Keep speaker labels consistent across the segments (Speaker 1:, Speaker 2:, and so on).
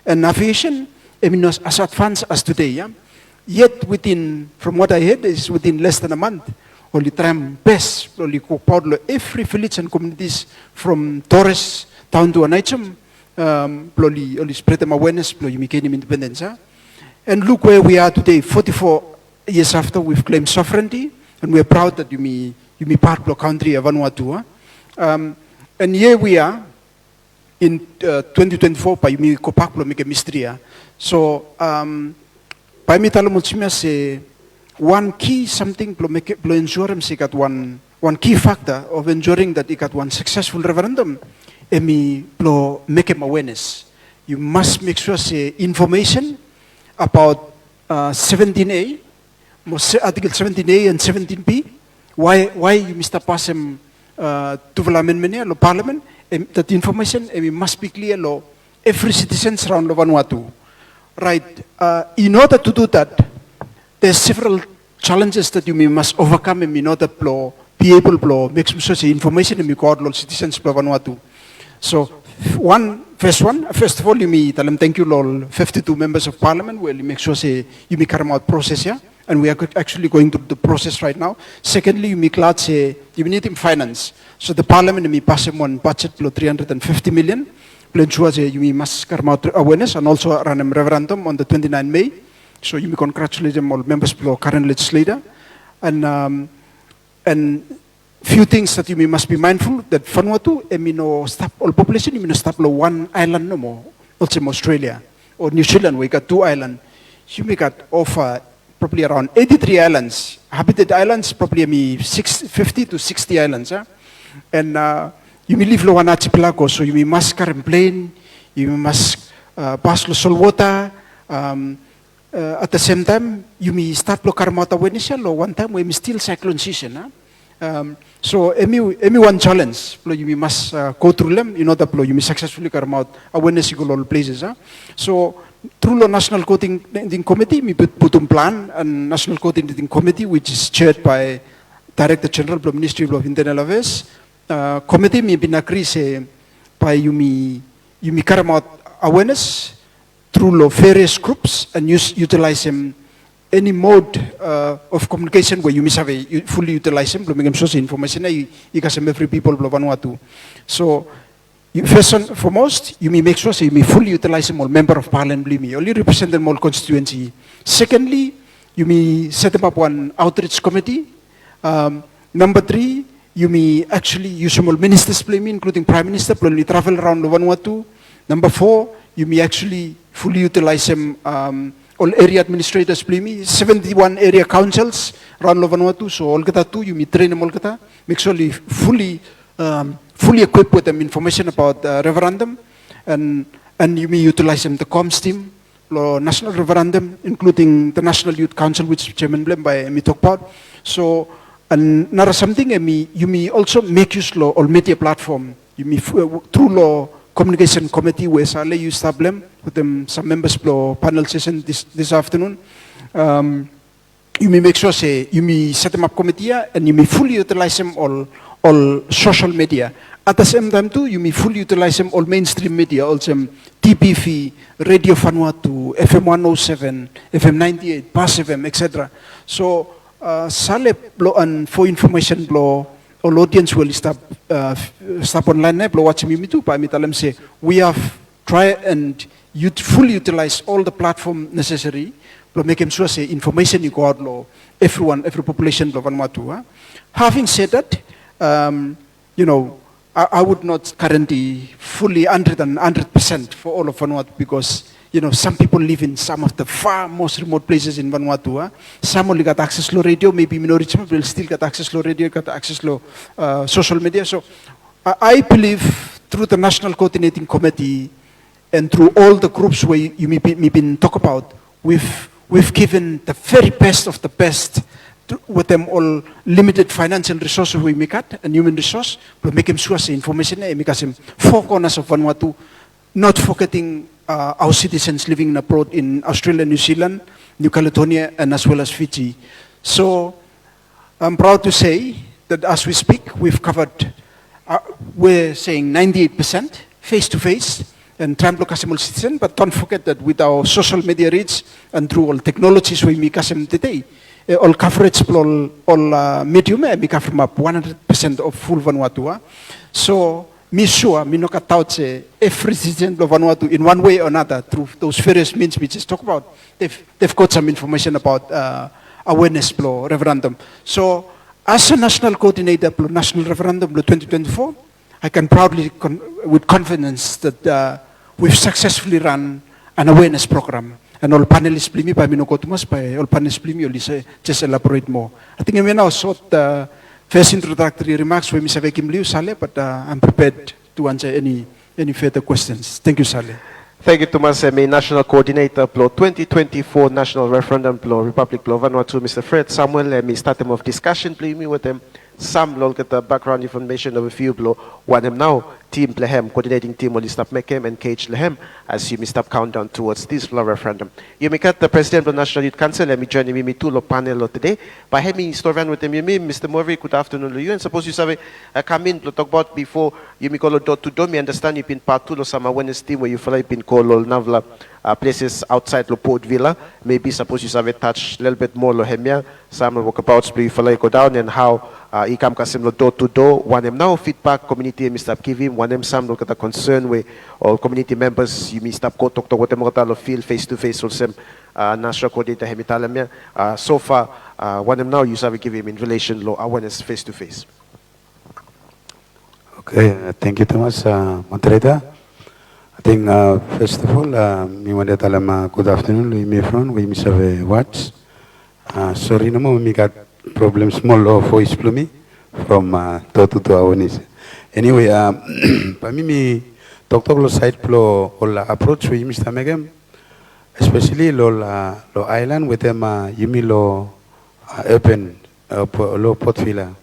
Speaker 1: and aviation, as advanced as today. Yeah? Yet from what I heard, is within less than a month, only tram best, only Paulo, every village and communities from Torres down to Anaichum, only spread them awareness, you make independence. Huh? And look where we are today, 44 years after we've claimed sovereignty, and we're proud that you may part of the country of Vanuatu. Huh? And here we are in 2024, pa yumi kopaklo make mystery. So, pa mi talo say one key something plo ensure se got one key factor of ensuring that it got one successful referendum. Emi plo make him awareness. You must make sure say information about 17A, Article 17A and 17B. Why you Mr. Passem to the Parliament? That information must be clear law every citizen around Vanuatu. Right. In order to do that, there's several challenges that you must overcome in order to be able to make sure the information in the citizens of Vanuatu. So first of all, you may tell them thank you all 52 members of Parliament. Well, you make sure say you may carry out process here. And we are actually going through the process right now. Secondly, you make glad say you need him finance. So the Parliament may pass him one budget below 350 million. Ensure say you must carry out awareness and also run a referendum on the 29th May. So you may congratulate them all members below current legislator. And few things that you must be mindful that Vanuatu, no stop all population, you may stop one island no more. Also Australia or New Zealand, we got 2 islands. You may got offer probably around 83 islands. Habited islands, probably 50 to 60 islands. Huh? And you may live one archipelago, so you must carry plane, you must pass the salt water. At the same time, you may start to carry out awareness, one time we may still cyclone season. Huh? So, any one challenge, you must go through them in order to you may successfully carry out awareness in all places. Huh? So, through the National Coordinating Committee, we put on plan a National Coordinating Committee, which is chaired by Director General of the Ministry of Internal Affairs. Committee may be agreed by you may carry out awareness through various groups and utilize them any mode of communication where you must have fully utilize them to make them source information. You can every people of Vanuatu. So. First and foremost, you may make sure you may fully utilize them all member of Parliament, only represent them all constituency. Secondly, you may set them up one outreach committee. Number 3, you may actually use them all ministers, including Prime Minister, only travel around Vanuatu. Number 4, you may actually fully utilize them all area administrators, 71 area councils around Vanuatu. So all kata too, you may train them all kata. Make sure you fully equipped with them information about the referendum, and you may utilize them the comms team, national referendum, including the National Youth Council, which Chairman Blem by me talk about. So, and another something, you may also make use of all media platform. You may through law communication committee where Sale you start Blem with them some members for panel session this afternoon. You may make sure say you may set them up committee and you may fully utilize them all social media. At the same time too, you may fully utilize them all mainstream media, also TPV, Radio Vanuatu, FM 107, FM 98, Pass FM, etc. So, sale and for information blow, all audience will stop online blow watching me too. Pa mi talam say we have tried and fully utilize all the platform necessary to make sure say information you go out law every population blow Vanuatu. Having said that, you know, I would not currently fully 100% for all of Vanuatu because, you know, some people live in some of the far most remote places in Vanuatu. Some only got access to radio, maybe minority people will still get access to radio, got access to social media. So I believe through the National Coordinating Committee and through all the groups where you may been talk about, we've given the very best of the best with them all limited financial resources we make at and human resource, but make them sure the information because them four corners of Vanuatu, not forgetting our citizens living abroad in Australia, New Zealand, New Caledonia, and as well as Fiji. So I'm proud to say that as we speak, we've covered, we're saying 98% face-to-face, and tram kasim citizen, but don't forget that with our social media reach and through all technologies we make kasim today, all coverage all medium we cover map 100% of full Vanuatu. So me sure me no katauche every citizen of Vanuatu in one way or another through those various means we just talk about. They've got some information about awareness blow referendum. So as a national coordinator blow national referendum blow 2024, I can proudly with confidence that we've successfully run an awareness program. And all panelists blimi by Minokotumas by all panelists blimi only just elaborate more. I think I now sought first introductory remarks with Mr. Vekim Liu Saleh, but I'm prepared to answer any further questions. Thank you, Saleh.
Speaker 2: Thank you, Thomas. National Coordinator, Plo 2024 National Referendum, Plo Republic, Plo Vanuatu, Mr. Fred Samuel. Start them of discussion, please, me with them. Some look at the background information of a few Plo. One them now, Team Lehem, coordinating team will stop Mekem and Cage Lehem, as you stop countdown towards this Plo referendum. You make the President of the National Youth Council, let me join me to the panel today. By having Storvan with them, you mean, Mr. Murray, good afternoon to you. And suppose you say, come in, to talk about before you me call door to door. Me understand you've been part two of some awareness team where you feel like been called Navla places outside the Port Villa. Maybe suppose you have a touch a little bit more Lohemia, some walkabouts, you feel like go down and how Ikam Kasim door to door. One them now feedback community, Mr. Kivim, one them some look at the concern where all community members, you may stop go talk to what them feel face to face with some national coordinator Hemitalamia. So far, one them now you have give him in relation to awareness face to face.
Speaker 3: Okay, thank you, Thomas. Moderator. I think, first of all, me want to tell them good afternoon, me from, we miss have watch. Sorry, no more, we got problems small of voice plumi from to awareness. Anyway, for me, talk lo side plo all approach we Mr. Megam, especially lo island with them, yumi lo open, lo portfila.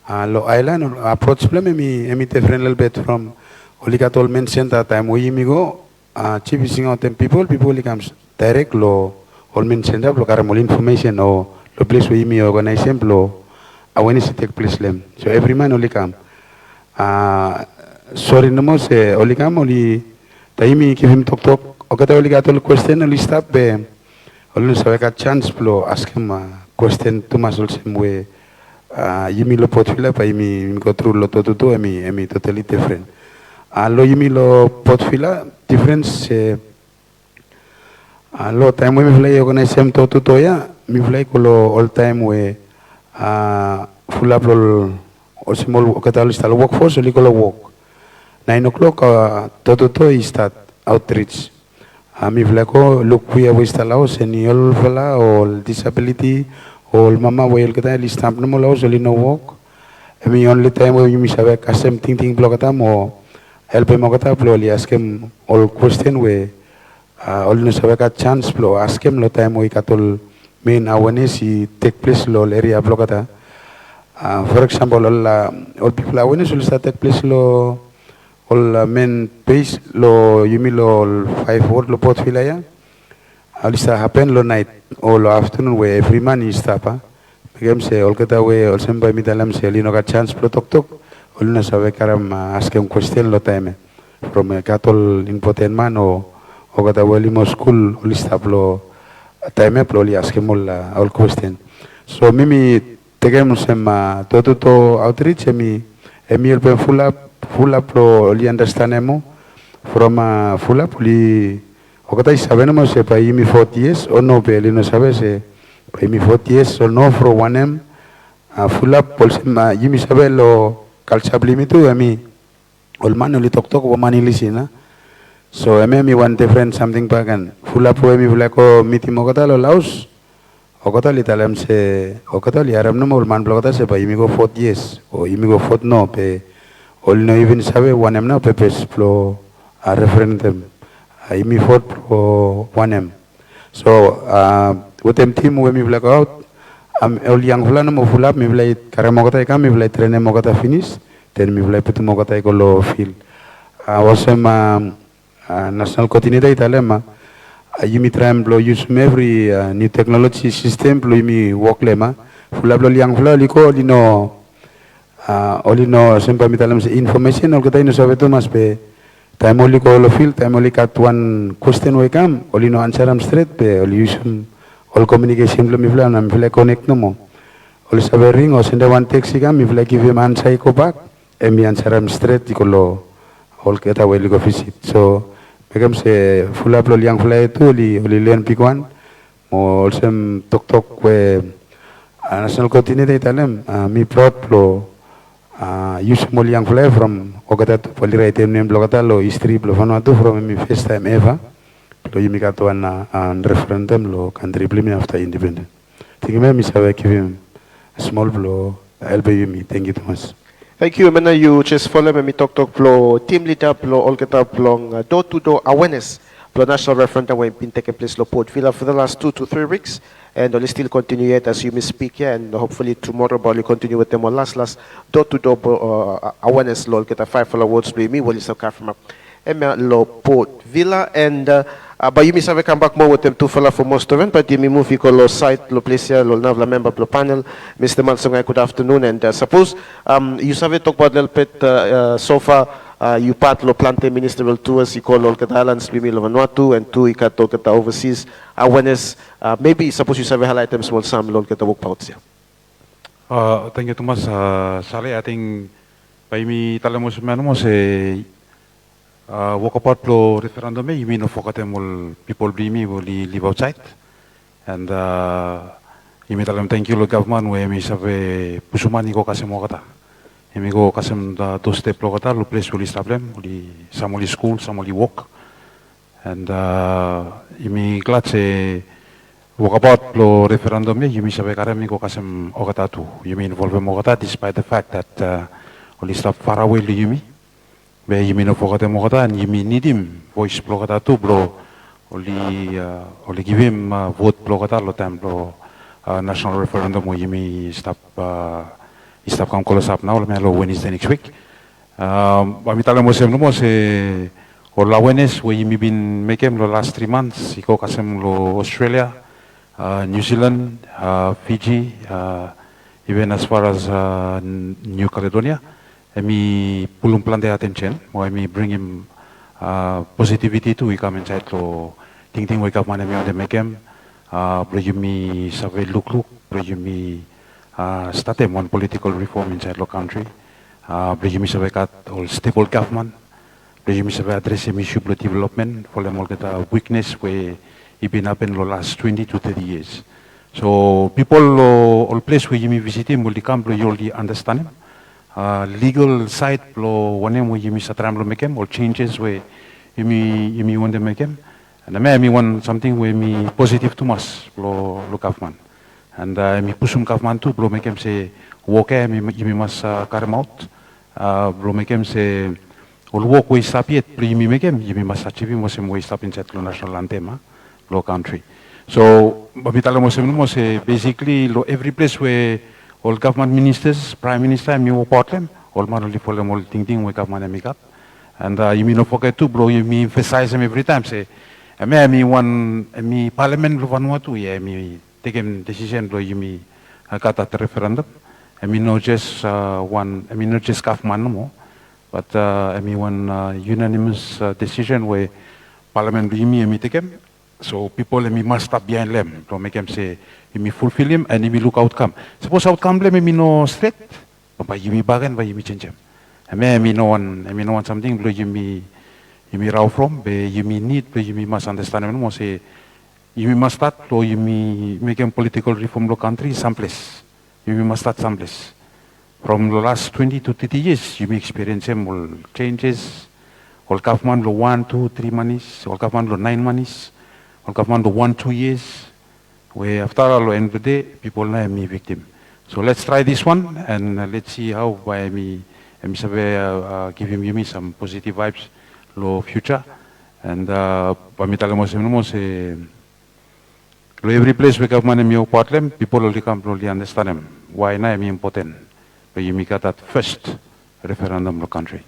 Speaker 3: Lo island approach plumi me different little bit from Oligatol mentioned that time we go, chiefing out them people comes direct lo all mentioned up lo caramol information or the place where me organize them lo awareness take place them. So every man only come. Sorry no more say only come only taimi give him talk. Okay, Oligatol question only stop be only so I got chance lo ask him question to myself same way. Yimi lo portfolio pa yimi go through lo to emi totally different. Lo yimi lo portfolio difference lo time we fly organize sem to ya mi fly ko lo all time we full up lo or small katal style workforce li ko lo work 9 o'clock to start outreach mi fly ko look we have installado senior fala or disability all mama we kata li stamp no mo so li no work mi only time we mi sabe custom thing blogata mo help mo kata plo li ask him all question we all no sabe ka chance plo ask him lo time we katol main awareness take place lo area blogata for example all people awareness will start take place lo all main page lo yumi lo 5 word lo pot filaya alisa happen lo night or lo afternoon where every man is stop begam se all kata we all sem by mi dalam se lino ka chance pro tok all na sabe karam ask him question lo time from katol important man o kata we limo school all stop lo time pro li ask him all question so mimi tegem sem to outreach emi el pen full up lo li understandemo from full up li okay, sabemos se pa yimi 40 years o no pe no sabe se pa yimi 40 years o no for 1M full up pol yimi sabe lo kalsablimitu ami ol man li tok wa mani lisina so mi one different something pagan full up mi full ko mitimo kata lo laus o kata li talam se o kata li aram no ol man blogata se pa yimi go 40 years o yimi go 40 no pe ol no even sabe 1M no pe plo a referendum I fought for 1M. So, with them team, when we black out, all young fulano mo full up, me play karamogata ikam, me play train mogata finish, then me play put mogata ikolo field. Was national coordinator italema. You try and blow use every new technology system, blow me work lema. Full up young fulano liko lino, olino sempa mitalam information, all kata ino sabe tu mas pe. Time only ko all feel, time only cut one question we come, only no answer am straight, pe only use all communication lo mi fla na mi fla connect no mo. Only sabi ring o send one text ikam, mi fla give him answer ko back, e mi answer am straight ko lo all kita we go visit. So megam se full up lo liang fla itu only learn pikwan, mo also tok we national coordinator italem, mi plot lo use mo liang fla from Okata poli right name blogata lo history lo Vanuatu from my first time ever lo yimi kato an referendum lo country blame after independence. Thank you, Mr. Sabe give him a small blow. Help me. Thank you, Thomas.
Speaker 2: Thank you. Mena you just follow me talk flow team leader flow all kita long door to door awareness flow national referendum when been taking place lo Port Vila for the last 2 to 3 weeks. And we'll still continue yet as you may speak here, and hopefully tomorrow we'll continue with them on last door-to-door awareness law. Get a 5 awards by me. We'll start from law Port Villa, and but you may have come back more with them to follow for most of them. But you may move you call site, lo place here, lo navla member, lo panel. Mr. Malsongai, good afternoon, and suppose you have talk about a little bit so far. You part lo plante ministerial tours, you call all the islands, we mean Vanuatu, and two, you can talk at overseas awareness. Maybe suppose you have highlight them small some lo get the work out here.
Speaker 4: Thank you, Thomas. Sally, I think by me talamos manamos walk apart lo referendum you mean of all people bring me will live outside, and you mean talam thank you lo government we me sabe pusumani ko kasi mo kata. Emigo kasem da 2 step lo kata lo place uli stablem uli samoli school samoli work, and imi glad se walk about lo referendum ye imi sabe karemi ko kasem okata tu imi involve mo kata despite the fact that uli stop far away lo imi be imi no fokate mo kata and imi need him voice lo kata tu bro uli give him vote lo kata lo time lo national referendum mo imi stop kam kalau sap now lo Wednesday next week. Kami tahu musim lo se or awareness we imi been making lo last 3 months. Iko kasem lo Australia, New Zealand, Fiji, even as far as New Caledonia. Emi pulung plante attention. Mo emi bring him positivity to we come inside lo ting we come mana mi ade makem. Brejumi save look brejumi started one political reform inside the country. Brejimi sabe kat all stable government. Brejimi sabe address issue of development. For them all get a weakness where it been happened the last 20 to 30 years. So people all place where you visit him will come to you already understand him. Legal side lo one where you miss a tram lo make him or changes where you want to make him. And I may want something where me positive to us lo government. And mi pusum government tu belum mekem se walk mi mas carry out belum mekem se all walk we sapiet primi mekem mi mas achieve mo se mo stop in set lo national anthem lo country. So babitala mo se basically lo every place where all government ministers prime minister mi wo portland all man li follow all ting we government mi kat, and you no forget to bro you me emphasize every time say mi parliament lo Vanuatu ye mi taken decision lo yumi kata referendum. I mean not just not just government mo, but one unanimous decision where parliament yumi taken. So people must stop behind them to make them say fulfill him and look outcome. Suppose outcome them no straight, but yumi bagan by yumi change them. No one something lo yumi raw from be yumi need be yumi must understand mo say. You must start, or you make a political reform lo country someplace. You must start someplace. From the last 20 to 30 years, you may experience all changes. All government lo 1, 2, 3 months. All government lo 9 months. All government lo 1, 2 years. Where after all, end of the day, people na me victim. So let's try this one and let's see how by me give him some positive vibes lo future. And pamitala mo se every place we government mi Portland, people will come to understand them. Why na important? But you make that first referendum of country.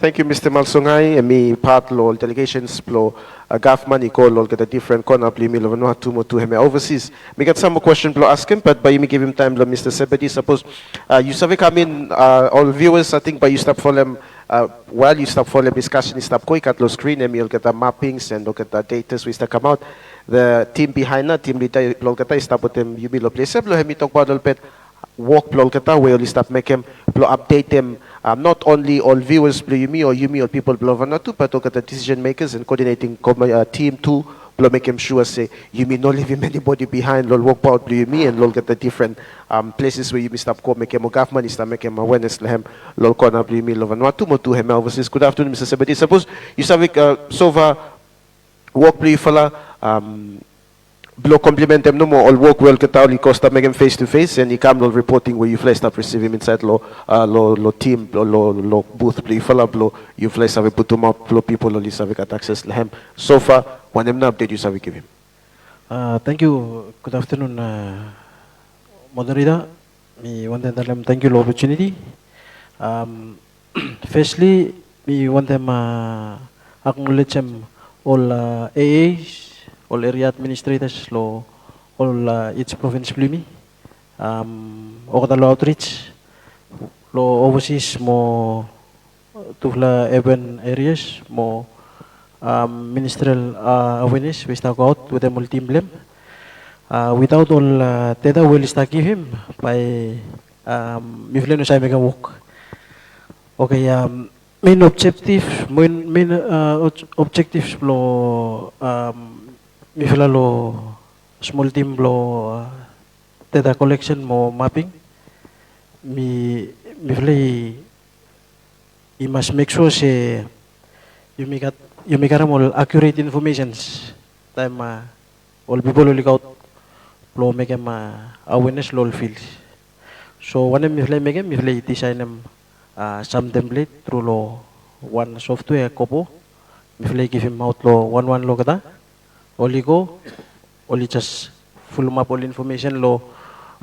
Speaker 2: Thank you, Mr. Malsongai. Mi part lo delegations lo government iko lo get a different corner pli mi lo Vanuatu mo to him overseas. We get some more question lo ask him, but by you give him time lo Mr. Sebedi. Suppose you have come in all viewers. I think by you stop for them while you stop for the discussion, stop koi katlo screen, you'll get the mappings and look at the data which come out. The team behind that, team leader, lol kata stop with them, you be lo place. Blo hemi talk about a little bit walk lol kata where you stop make him blo update them. Not only all viewers blo you or people blo vanatu, but look at the decision makers and coordinating team too. Blo make him sure say you mean not leaving anybody behind. Lol walk out blo you and lol get the different places where you stop ko make him government stop make him awareness lehem lol kona blo you lo vanatu mo tu hem overseas. Good afternoon, Mr. Sebedi. Suppose you savik sova walk blo you fala Blow compliment them no more. All work well. Kata li costa make him face to face, and he come lo reporting where you fly stop receive him inside lo team lo booth play follow blow you fly save put him up lo people lo save got access lehem. So far when him na update you save give him.
Speaker 5: Thank you. Good afternoon, moderator. Me want to tell them thank you for the opportunity. Firstly, me want them acknowledge them all AAs. All area administrators, all each province plimi, all outreach, overseas mo tuhla urban areas mo ministerial awareness we start out with a multi team. Without all data we'll start give him by mifle no say mega work. Okay, main objectives lo mifla lo small team lo data collection mo mapping mifla I must make sure say you make all accurate informations time all people will look out lo make them awareness lo field. So one mifla design them some template through lo one software kopo mifla give him out lo one lo kata only go, only just full map all information lo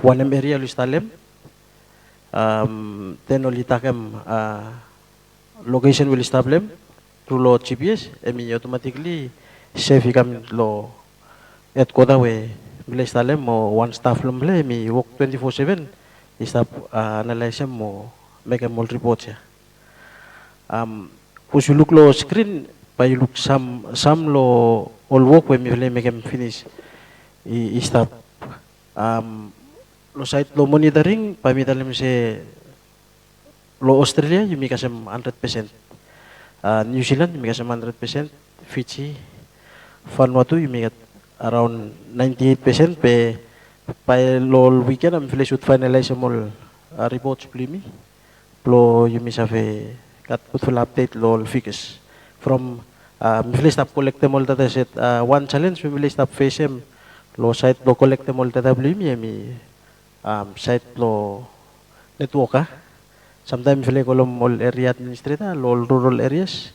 Speaker 5: one area lo stalem. Then only takem location will establish through lo GPS. Emi automatically save ikam lo at koda we will stalem mo one staff lo mle emi work 24/7. Stop analyze mo make all reports ya. If you look lo screen, by you look some lo all work when we make them finish stop lo site lo monitoring pamitalem se lo Australia you make some 100%, New Zealand you make some 100%, Fiji Vanuatu you make around 98% by lo weekend I'm should finalize all reports plimi lo you miss have a got put full update lo figures from we stop collect them all data set. One challenge we will stop face him lo site lo collect them all data mi site lo network sometimes we column all area administrator lo rural areas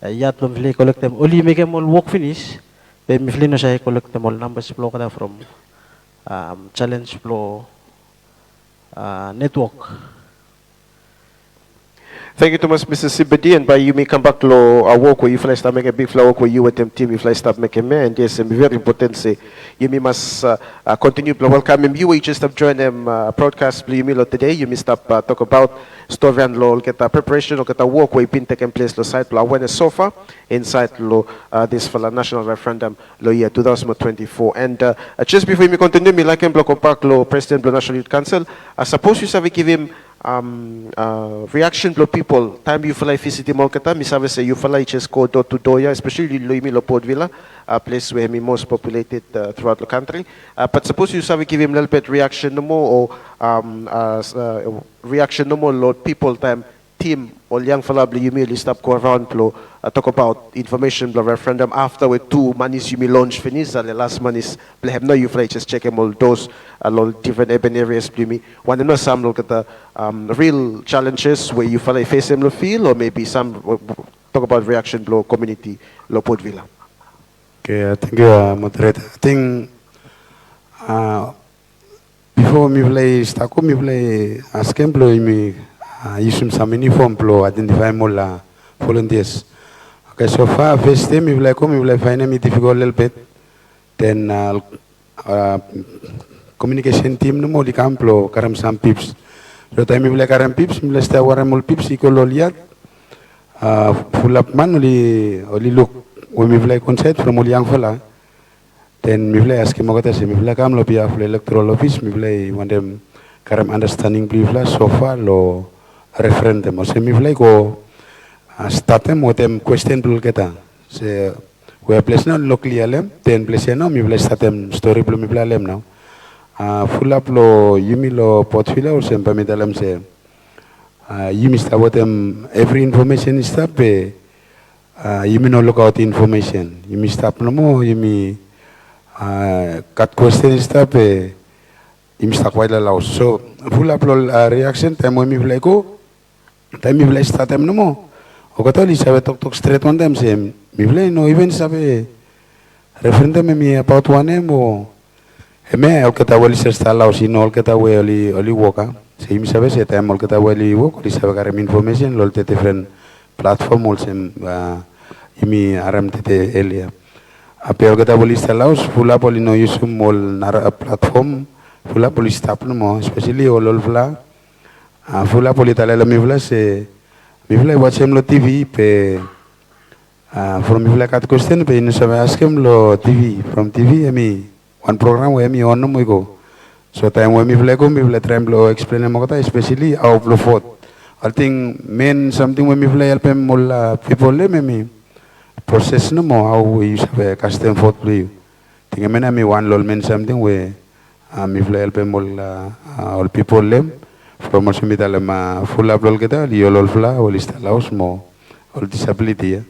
Speaker 5: yat lo we collect them only make them all work finish then we no say collect them all numbers flow kada from challenge flow network.
Speaker 2: Thank you too much, Mr. Sibedi, and by you may come back to a work where you fly start make a big flower where you with them team you fly start make a man. Yes, and very important say you may must continue to welcome you. We just have joined them broadcast you may today. You may stop talk about story and law get a preparation or get a work where been taking place lo site lo awareness so far inside lo this for the national referendum lo year 2024. And just before we continue, me like him block back lo President lo National Youth Council. I suppose you have give him reaction blow people time you fly visit mo kata mi sabi say you fly just go door to door especially lo Port Villa, a place where me most populated throughout the country, but suppose you sabi give him a little bit reaction no more or reaction no more Lord people time team or young fella you may stop go around blow talk about information blow referendum after with 2 months you may launch finish the last month is have no you fly just check them all those different urban areas me one know some look at the real challenges where you fly face them feel or maybe some talk about reaction blow community lo Port Villa.
Speaker 3: Okay, thank you, moderator. I think before me play start me play ask him blow me use some uniform blow identify more volunteers. Okay, so far first time me play find me difficult a little bit. Then communication team no more di kamplo karam some pips. So time me play karam pips me play stay waram mul pips ikolo liat. full up man only look when me play concert from only young fella. Then me play ask him what I say. Me play come lo pia full electoral office. Me play want them karam understanding believe so far lo referendum. Or say me play go start them with them question dulu kita. Say we place now locally alem. Then place now me play start them story belum me play alem now. Full up lo yumi lo portfolio or say pamit alem say. Yumi start with them every information is start pe. Yumi no look out information. Yumi start no mo yumi cut question start pe. Yumi start quite a lot. So full up lo reaction time when me play go. Time me play start time no mo. O katali sabe talk straight one time say me play no even sabe referendum me about one mo. Me al kata wali serta lau si no al kata wali woka. Say me sabe say time al kata wali woka li sabe karam information lol te different platform ol sem imi aram te elia. Ape al kata wali serta lau fula poli no yusum ol nara platform fula poli stap no mo especially ol fula fula poli talala mi fula se mi fula watch em lo TV pe from mi fula kat question pe ino sabe ask em lo TV from TV emi one program where me on no mo go. So time when me play go, me play try to explain mo kata especially how to vote. I think main something when me play help them all people le me process no mo how we use have custom vote play. Think me one lol mean something where me play help them all people le from also me tell them full up lol kita li lol fla all is laos mo all disability.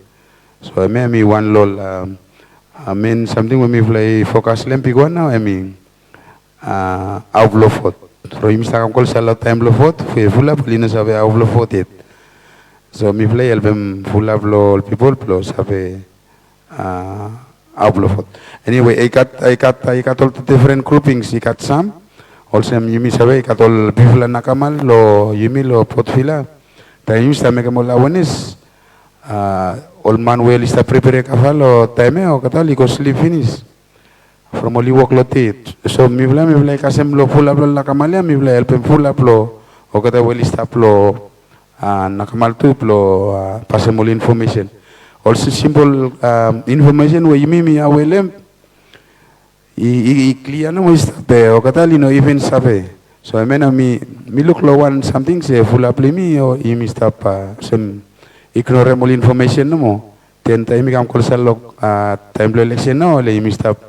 Speaker 3: So me one lol I mean something when me play focus lempi go now I mean outlaw vote. So you must have call sala time lo vote full up lina sabe outlaw vote it. So me play album full up lo people plus sabe outlaw vote. Anyway, I got all the different groupings. I got some. Also you me sabe I got all people nakamal lo yumi lo potfila. Tayo must make mo lawanis. All man well is prepare kafalo time o katali ko sleep finish from only work lotit so mi vla kasem lo full up la kamalia mi vla help full up lo o kata well is lo nakamal tu lo pasem information also simple information we mi awelem I clear no is pe o katali no even sabe so I mean mi look lo one something say full up mi o I mi stop some ignore all information no mo then time kam kol salo time election no le mi stop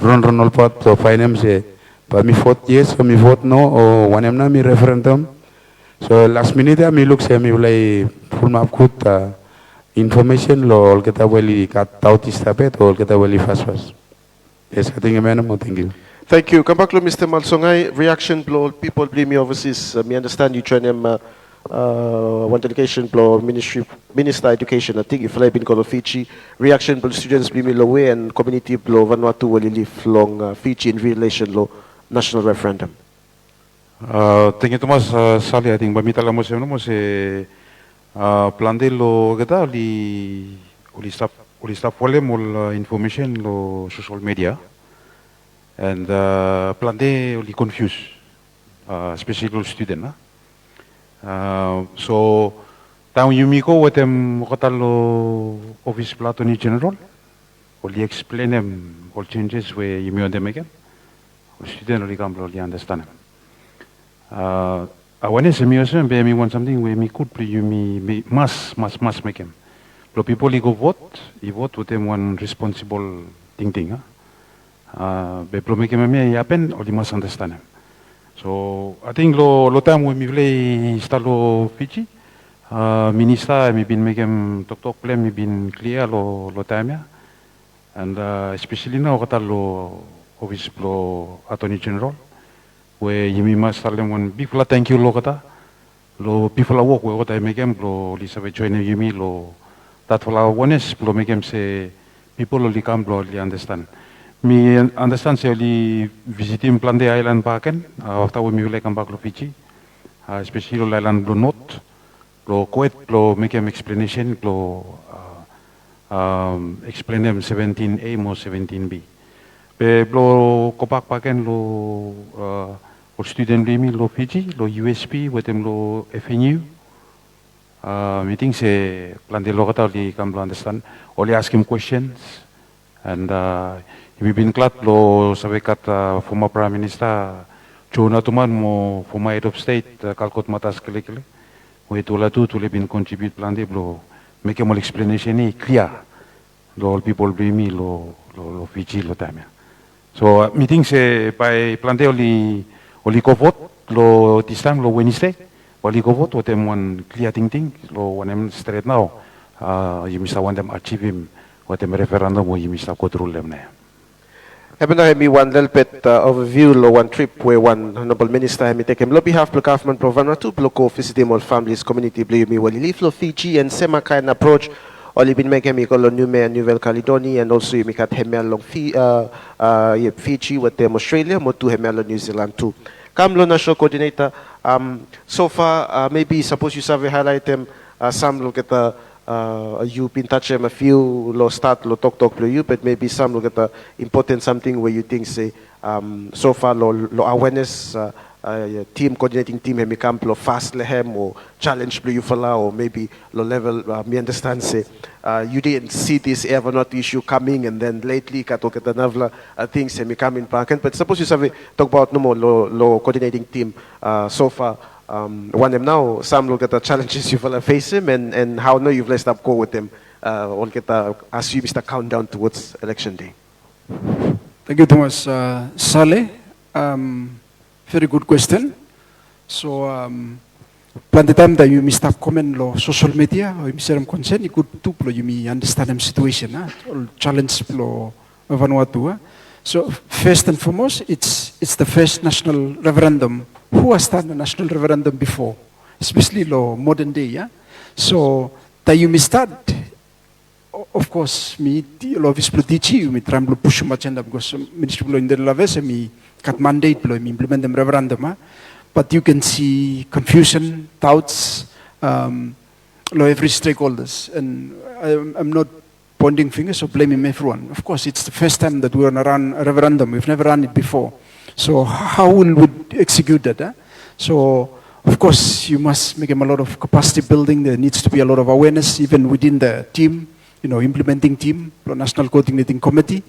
Speaker 3: run all pot to find say but me vote yes or me vote no or one am na mi referendum so last minute mi look say mi play full map good information lo all keta weli kat tautis tapet or keta weli fast yes I think mo thank you.
Speaker 2: Thank you. Come back to Mr. Malsongay. Reaction blow people blame me overseas. Me understand you join them one delegation blow Minister Education. I think if I been called Fiji. Reaction blow students blame me low and community blow Vanuatu will live long Fiji in relation law national referendum.
Speaker 4: Thank you Thomas Sali. I think bamitala mo se plande lo gata uli staff wale mol information lo social media and plande uli confuse especially lo student na. So, taong yumiko watem katalo office platoni general, oli explain them all changes where yumi on them again. Student oli kam oli understand them. Awareness me also be me want something where me could play yumi must make him. But people go vote, vote with them one responsible thing. Be pro make him me happen oli must understand him. So I think lo time when me play stalo Fiji, minister me been make him talk plan me been clear lo time ya, and especially now kata lo office lo attorney general, where yumi mas salem one big fla thank you lo kata, lo people work where kata make him lo li sabe join yumi lo that fla ones lo make him say people lo li come lo li understand. Me understand say only visiting Plande Island backen after we me come back to Fiji, especially lo island lo not, lo quite lo make him explanation lo explain them 17A mo 17B. Pe lo kopak backen lo student limi lo Fiji lo USP with them lo FNU meeting se plante lo kata li come to understand. Only ask him questions, and we been glad lo sabi kat former Prime Minister Chona tuman mo former head of state kalkot matas kele kele. We tula tu tule bin contribute plante lo make a more explanation ni clear. Lo all people bring me lo Fiji lo time. So meeting se by plante oli kovot lo this time lo Wednesday. Oli kovot what them one clear thing lo one them straight now. You must want them achieve him what them referendum or you must go through them now.
Speaker 2: Happen to have me one little bit overview lo one trip where one honorable minister had me take him lo behalf of the government province to block visit him all families community blame me well leave lo Fiji and semi kind approach. Only been making me call on Nouvelle Caledonia and also you make at Hemel long Fiji with them Australia, more to Hemel New Zealand too. Kamlo National Coordinator, so far maybe suppose you survey highlight them some look at the you've been touching them a few lo start lo talk to you, but maybe some look at the important something where you think say so far lo awareness team coordinating team hemi camp lo fast lehem or challenge blue fala or maybe lo level me understand say you didn't see this ever not issue coming and then lately katok at another things hemi come in park but suppose you have talk about no more lo coordinating team so far one them now some look at the challenges you fella face him and how now you've laced up go with them all get as you Mr. countdown towards election day.
Speaker 1: Thank you, Thomas. Saleh, very good question. So, plan the time that you missed up comment lo social media or you miss concern, you could too you may understand them situation, or challenge lo Vanuatu. So first and foremost, it's the first national referendum. Who has done a national referendum before, especially lo modern day, yeah. So that you may start. Of course, me lo visplutici, me tram lo push agenda because ministry lo in the laves me cut mandate lo me implement them referendum. But you can see confusion, doubts, lo every stakeholders, and I'm not pointing fingers or blaming everyone. Of course, it's the first time that we're gonna run a referendum. We've never run it before, so how will we execute that? So. Of course, you must make them a lot of capacity building. There needs to be a lot of awareness even within the team, implementing team, the National Coordinating Committee.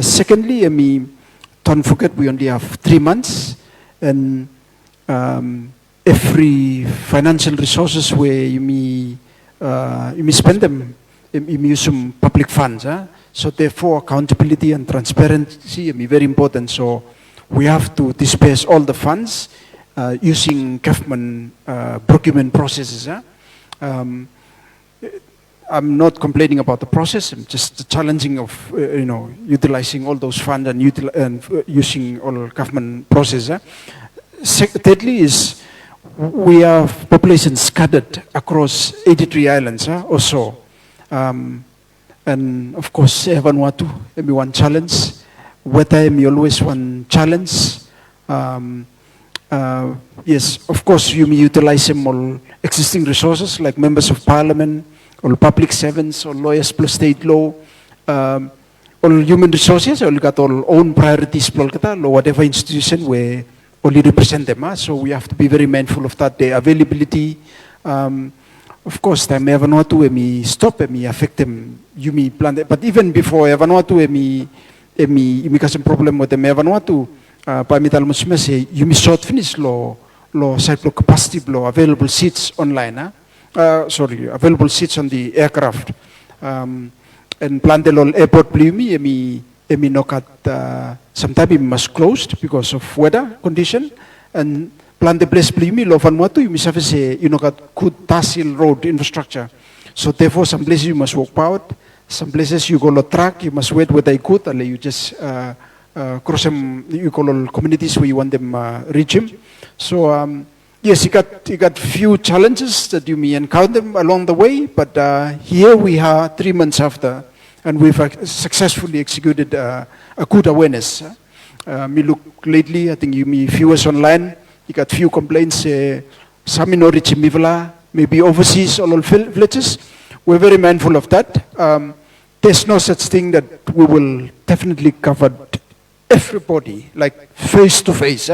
Speaker 1: Secondly, don't forget we only have 3 months, and every financial resources where you may spend them, you use some public funds. So therefore, accountability and transparency are very important. So we have to disperse all the funds. Using government procurement processes. I'm not complaining about the process. I'm just challenging of utilizing all those funds and using all government processes. Thirdly is we have population scattered across 83 islands also, and of course Vanuatu maybe one challenge. Weather maybe always one challenge. Yes, of course, you may utilize some all existing resources like members of parliament, or public servants, or lawyers plus state law, all human resources, or got all own priorities, or whatever institution where only represent them. So we have to be very mindful of that. The availability, of course, time Vanuatu may stop, may affect them. You may plan that, but even before Vanuatu, may cause some problem with them Vanuatu. Pamital musima say you may short finish lo site lo capacity lo available seats online available seats on the aircraft and plan the lo airport blumi emi nokat sometimes must closed because of weather condition and plan the place blumi lo Vanuatu you may have say got good tasil road infrastructure so therefore some places you must walk out some places you go lo track you must wait whether they could or you just cross them, you call all communities where you want them reach him. So yes, you got few challenges that you may encounter along the way, but here we are 3 months after, and we've successfully executed a good awareness. Me look lately, I think you may viewers online, you got few complaints, some in origin Mivla, maybe overseas, all villages. We're very mindful of that. There's no such thing that we will definitely cover everybody, like face to face,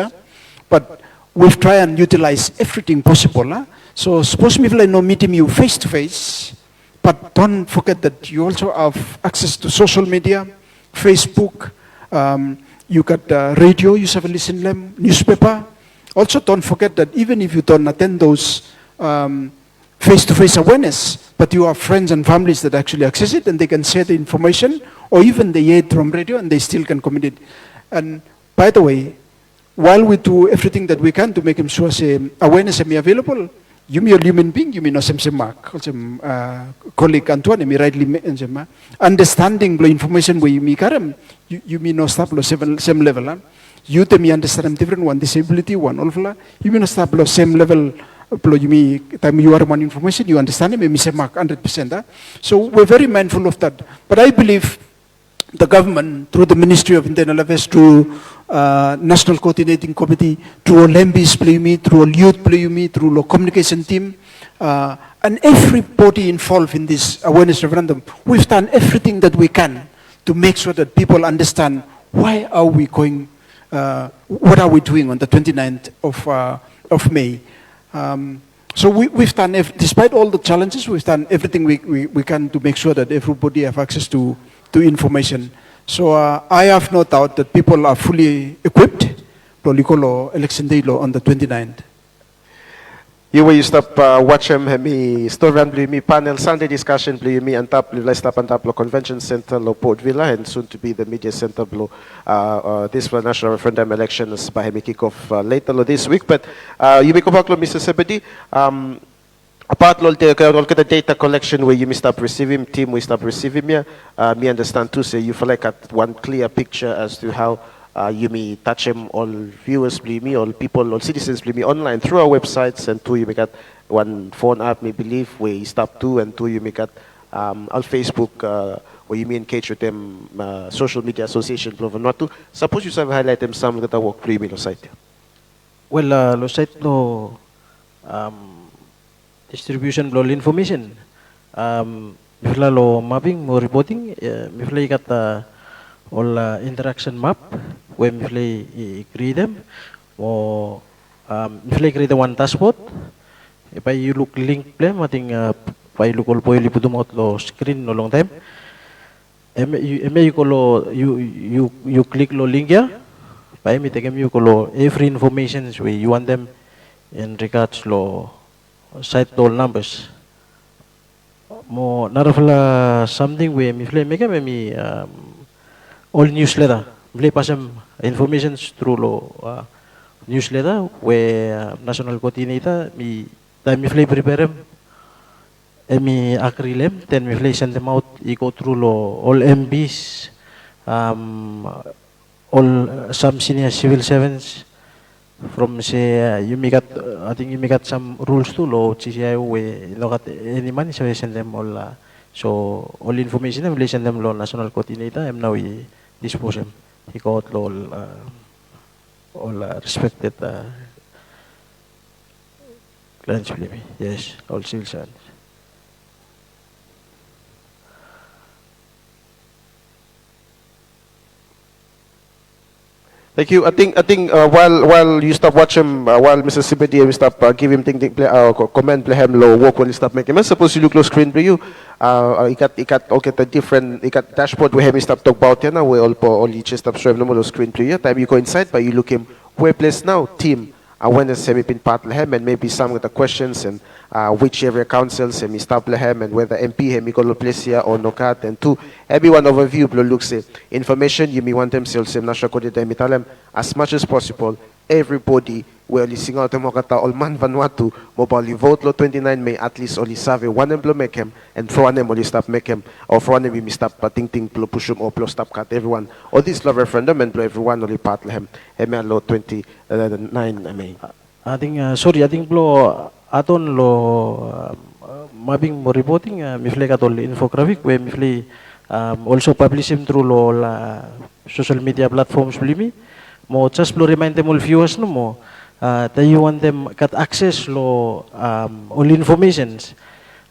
Speaker 1: but we've tried and utilize everything possible. So suppose me no meeting you face to face, but don't forget that you also have access to social media, Facebook, you got radio, you have a listen them, newspaper. Also don't forget that even if you don't attend those face-to-face awareness, but you have friends and families that actually access it and they can share the information, or even they hear it from radio and they still can commit it. And by the way, while we do everything that we can to make him sure say awareness be available, you me a human being, you me no same mark, colleague Antoine, me rightly understanding the information where you me karam, you me no stop lo same level. You te me understand different one disability one all you me no stop lo same level. You me time you are one information, you understand me say mark 100%. So we're very mindful of that. But I believe the government, through the Ministry of Internal Affairs, through National Coordinating Committee, through all MPs play me, through all youth play me, through the communication team, and everybody involved in this awareness referendum, we've done everything that we can to make sure that people understand why are we going, what are we doing on the 29th of May. So we've done, despite all the challenges, we've done everything we can to make sure that everybody have access to information. So I have no doubt that people are fully equipped for election day on the 29th.
Speaker 2: You will stop watch me story me panel Sunday discussion play me and tap let's stop and tap lo convention center lo Port Villa and soon to be the media center below this for national referendum elections by me kick off later this week. But you make up Mr. Sebedi apart lo the data collection where you may stop receiving team we stop receiving me understand too say you feel like at one clear picture as to how you may touch them, all viewers, believe me, all people, all citizens, believe me, online through our websites, and two, you may get one phone app, may believe, where you stop to, and two, you may get on Facebook, where you may engage with them, social media association, not to. Suppose you have highlight them some that work for you, site.
Speaker 5: Well, lo site no distribution lo information. Mifla lo mapping, mo reporting, mifla got all interaction map where we create them or we create one dashboard if you look link play I think by look all boy lipo dumot lo screen no long time you ko you click lo link ya by me take you ko lo every information where you want them in regards lo site all numbers mo narafla something where me play make me all newsletter. Play pa some information through lo newsletter where national coordinator me time me prepare them me agree them then me send them out I go through lo all MPs all some senior civil servants from say you may got I think you may got some rules too lo CCIO where look at any money so send them all so all information them send them lo national coordinator and now we dispose him. He got all respected clients, believe me. Yes, all civil servants.
Speaker 2: Thank you. I think while you stop watching while Mr. Sibedi we stop give him comment play him low work when you stop making. Suppose you look low screen for you. You got okay the different you got dashboard where him stop talk about you now we all each stop showing no screen to you. Time you go inside but you look him where place now team. When the semi-pin part lehem and maybe some of the questions and which area council semi stop lehem and whether MP hemi go place here or no cat and two everyone overview looks information you may want them sales national coordinator as much as possible everybody will listening out mokata all man Vanuatu mobile vote lo 29 May at least only save one employ make him and for one them only stop make him or for one them we stop ting push him or plus stop cut everyone all this love referendum and blow everyone only part lehem lo 29 May.
Speaker 5: I think sorry I think blow aton lo mabing mo reporting mifle katol infographic where mifle also publish him through lo social media platforms believe me mo just blow remind them all viewers no mo that you want them got access lo all informations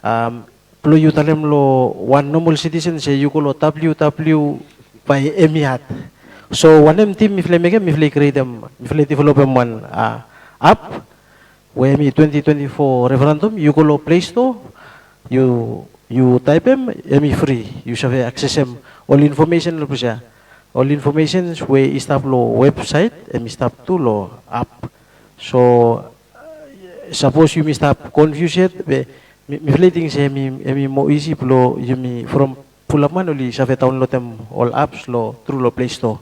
Speaker 5: blow you tell them lo one normal citizen say you ko lo ww by emihat so one them team mifle make mifle create them mifle develop them one app where me 2024 referendum, you go to Play Store, you type them, emi free. You have access them all information lo siya. All information where istap lo website, emi stop to lo app. So suppose you stop confused, mi fleeting say emi mo easy lo you from pulaman only sa download them all apps lo through lo Play Store.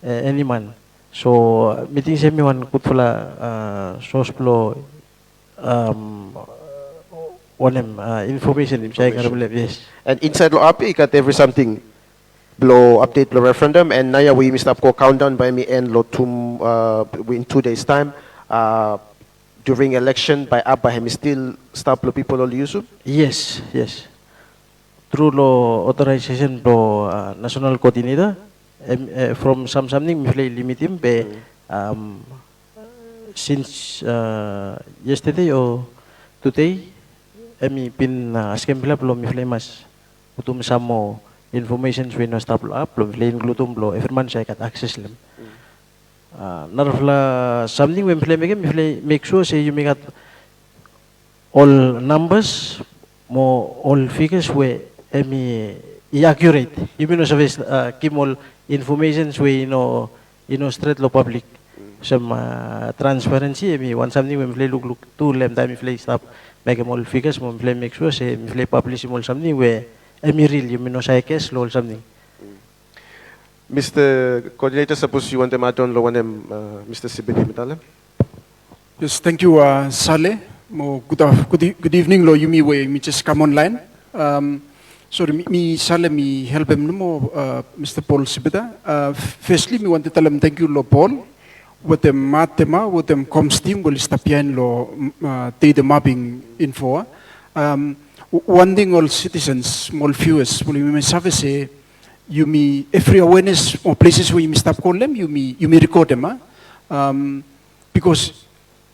Speaker 5: Any man. So meeting say mi wan kut pula source lo information yes.
Speaker 2: And inside lo app, you got every something. Blow update the referendum, and now we missed up countdown by me end lo in 2 days time. During election by app by him still stop lo people all use.
Speaker 5: Yes. Through lo authorization lo national coordinator, from something we play limit him be since yesterday or today. Emi pin askem bila belum miflay mas utum samo information we no stop up belum miflay glutum belum everyone saya kat access lem. Narfla something we miflay make sure say you make all numbers mo all figures we emi accurate. You mean no service kim all information we no straight lo public. Some transparency emi one something we miflay look to lem time miflay stop. Make all figures, make sure say publish something where emi real you know say case lo something.
Speaker 2: Mr. Coordinator, suppose you want them add on lo one Mr. Sibidi Metalam.
Speaker 1: Yes, thank you, Saleh. Good evening, lo yumi we me just come online. Sorry, me Saleh me help him no Mr. Paul Sibida. Firstly, me want to tell him thank you, lo Paul. With the matema, with them coms team will stop yan lo the mapping info. One thing all citizens, small viewers, will you service you me every awareness or places where you stop call them, you me record them, because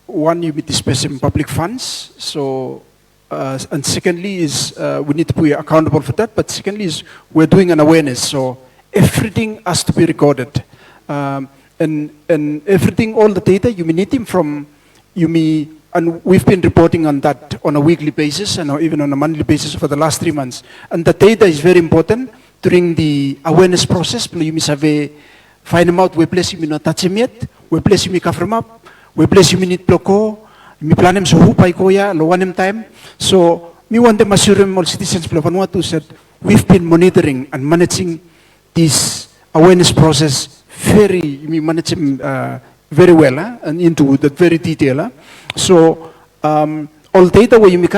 Speaker 1: one you disperse in public funds, so and secondly is we need to be accountable for that, but secondly is we're doing an awareness, so everything has to be recorded. And everything, all the data, you may need them from, and we've been reporting on that on a weekly basis and even on a monthly basis for the last 3 months. And the data is very important during the awareness process. You must have find them out, we place you not touch him yet, we place you cover up, we place you need ploko, we plan them so who pay koya, lo one time. So, we want them assure them all citizens of Vanuatu said, we've been monitoring and managing this awareness process very, we manage very well and into that very detail. So all data where you make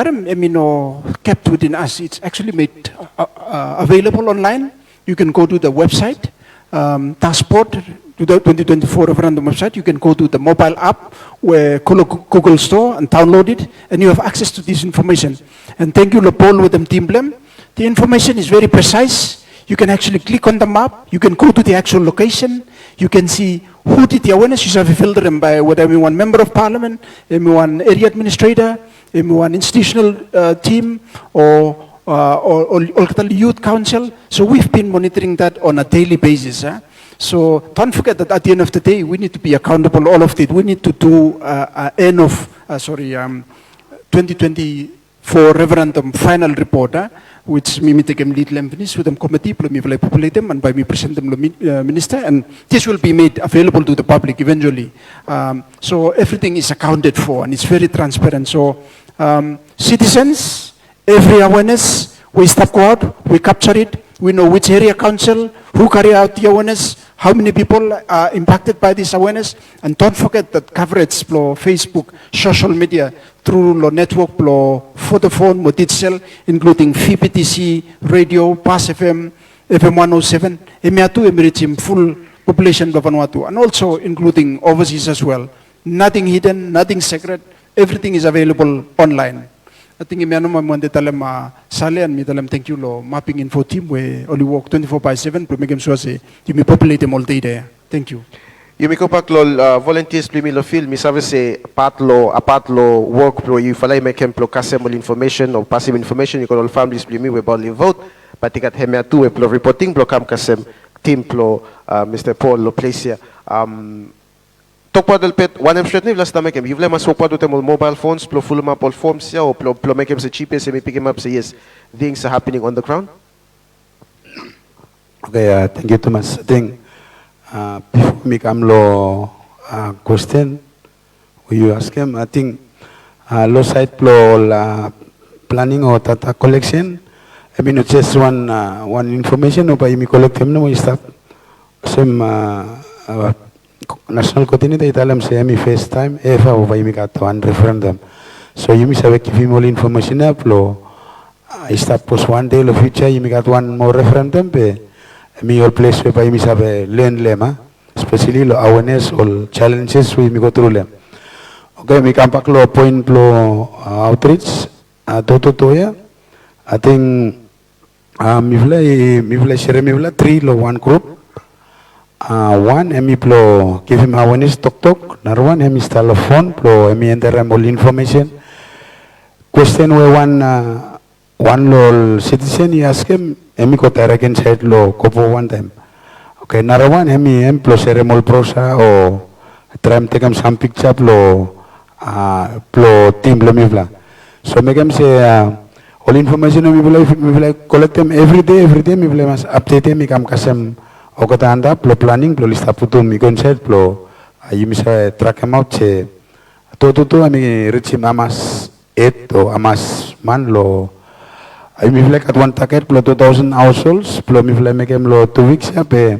Speaker 1: kept within us, it's actually made available online. You can go to the website, Passport, to the 2024 referendum website. You can go to the mobile app where Google Store and download it, and you have access to this information. And thank you, Paul, with them team blem. The information is very precise. You can actually click on the map. You can go to the actual location. You can see who did the awareness. You have to filter them by whether one member of parliament, one area administrator, one institutional team, or youth council. So we've been monitoring that on a daily basis. So don't forget that at the end of the day, we need to be accountable all of it. We need to do end of 2024 referendum final report. Which me take them lead lempinis with them committee, me will populate them and by me present them minister, and this will be made available to the public eventually. So everything is accounted for and it's very transparent. So citizens, every awareness, we step out, we capture it, we know which area council, who carry out the awareness, how many people are impacted by this awareness, and don't forget that coverage for Facebook, social media, through the network, photo phone, digital, including VPTC, radio, Pass FM, FM 107, Emiatu Emiritim, full population of Vanuatu, and also including overseas as well. Nothing hidden, nothing secret, everything is available online. I think I'm going to tell them, Sally and me tell them, thank you, lo, mapping info team, we only work 24/7, to make them sure say, you may populate them all day there. Thank you.
Speaker 2: You may go back, volunteers, plimi lo feel, mi sabi say, apat lo work, pro, you falay make him pro kasem information or passive information, you can all families, plimi, we barely vote, but you got him at 2, pro reporting, pro kam kasem, team, pro, Mr. Paul, lo place here. Tokpa del pet one straight ni last time kem. You've mas tokpa do temo mobile phones, plo full map all forms ya, or plo make se cheapest, me pick him up say yes, things are happening on the ground.
Speaker 3: Okay, thank you, Thomas. I think before me come lo question, will you ask him? I think low side plo planning or data collection. I mean, it's just one information. Or by me collect him no stuff. Some national coordinator italam say me first time. If I by me got one referendum. So you me sabe give him all information up lo. I start post one day lo future. You me got one more referendum be. Me all place where by me sabe learn lema. Especially lo awareness all challenges we me go through them. Okay, me come back lo point lo outreach. To ya. I think mi vla share mi vla 3 lo one group. One emi plo give him awareness talk. Another one emi install a phone plo emi enter all information. Question where one lo citizen he ask him emi ko again side lo kopo one time. Okay, another one emi plo share all prosa or try take him some picture plo team lo mi vla. So make him say all information mi vla collect them every day mi vla mas update mi kam kasem o kata anda plo planning plo lista putu mi concert plo you mi sa track him out che to ami reach amas 8 o amas man lo I mi vla kat one target plo 2000 households plo mi vla make him lo 2 weeks ya pe